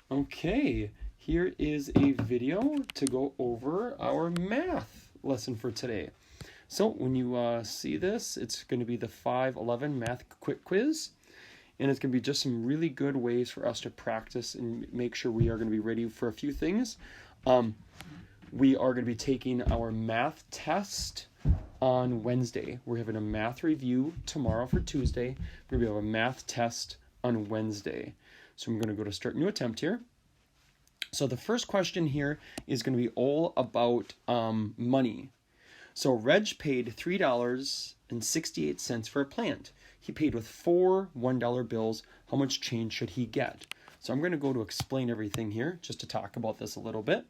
Okay, here is a video to go over our math lesson for today. So when you see this, it's going to be the 511 math quick quiz, and it's going to be just some really good ways for us to practice and make sure we are going to be ready for a few things. We are going to be taking our math test on Wednesday. We're having a math review tomorrow for Tuesday. We're going to have a math test on Wednesday. So I'm going to go to start new attempt here. So the first question here is going to be all about money. So Reg paid $3.68 for a plant. He paid with 4 $1 bills. How much change should he get? So I'm going to go to explain everything here just to talk about this a little bit.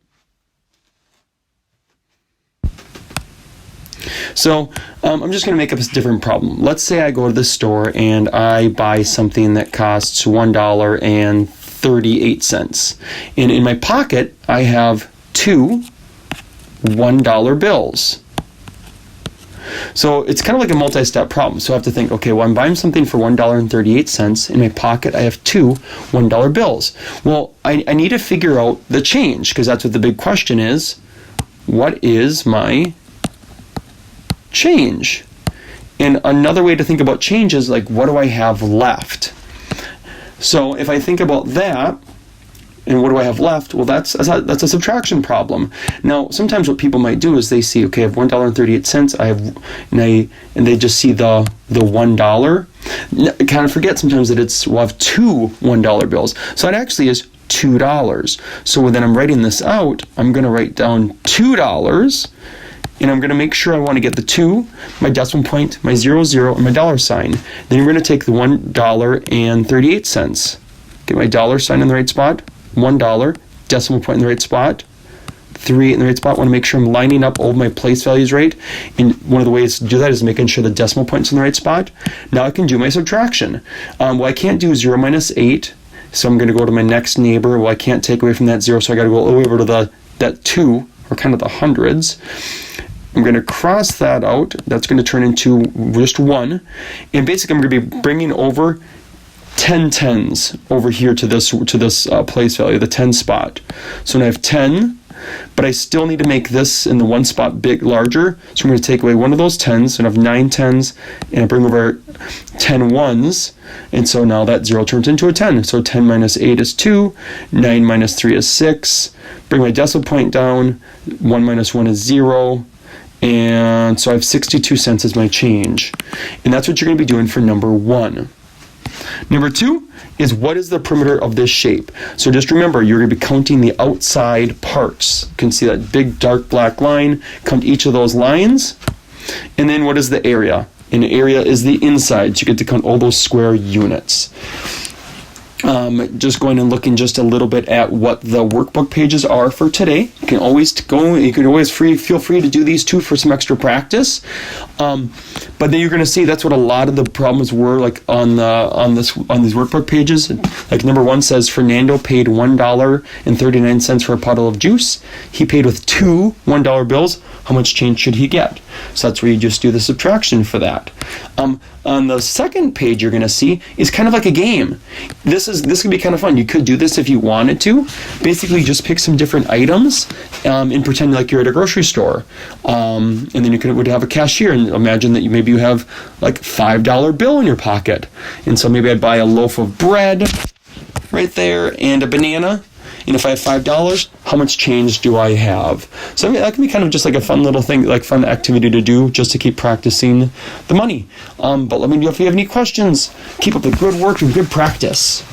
So I'm just going to make up a different problem. Let's say I go to the store and I buy something that costs $1.38. And in my pocket, I have 2 $1 bills. So it's kind of like a multi-step problem. So I have to think, okay, well, I'm buying something for $1.38. In my pocket, I have 2 $1 bills. Well, I need to figure out the change, because that's what the big question is. What is my change? And another way to think about change is like, what do I have left? So if I think about that, and what do I have left? Well, that's a subtraction problem. Now, sometimes what people might do is they see, okay, I have $1.38. And they just see the $1. Kind of forget sometimes that we'll have 2 $1 bills. So it actually is $2. So when then I'm writing this out, I'm going to write down $2. And I'm going to make sure I want to get the 2, my decimal point, my 00, and my dollar sign. Then we're going to take the $1.38. Get my dollar sign in the right spot, $1, decimal point in the right spot, 3 in the right spot. I want to make sure I'm lining up all my place values right. And one of the ways to do that is making sure the decimal point's in the right spot. Now I can do my subtraction. Well, I can't do 0 minus 8, so I'm going to go to my next neighbor. Well, I can't take away from that 0, so I got to go all the way over to that 2, or kind of the hundreds. I'm going to cross that out. That's going to turn into just 1. And basically, I'm going to be bringing over 10 tens over here to this place value, the 10 spot. So now I have 10, but I still need to make this in the 1 spot larger. So I'm going to take away one of those 10s, so I have 9 tens, and I bring over 10 ones. And so now that 0 turns into a 10. So 10 minus 8 is 2, 9 minus 3 is 6. Bring my decimal point down, 1 minus 1 is 0. And so I have 62 cents as my change. And that's what you're going to be doing for number 1. Number 2 is, what is the perimeter of this shape? So just remember, you're going to be counting the outside parts. You can see that big dark black line. Count each of those lines. And then what is the area? And the area is the inside. So you get to count all those square units. Just going and looking just a little bit at what the workbook pages are for today. You can always feel free to do these too for some extra practice. But then you're going to see that's what a lot of the problems were like on these workbook pages. Like number 1 says Fernando paid $1.39 for a bottle of juice. He paid with 2 $1 bills. How much change should he get? So that's where you just do the subtraction for that. On the second page, you're going to see is kind of like a game. This can be kind of fun. You could do this if you wanted to. Basically, just pick some different items and pretend like you're at a grocery store. And then you would have a cashier, and imagine that maybe you have like $5 bill in your pocket. And so maybe I'd buy a loaf of bread right there and a banana. And if I have $5, how much change do I have? So that can be kind of just like a fun little thing, like fun activity to do just to keep practicing the money. But let me know if you have any questions. Keep up the good work and good practice.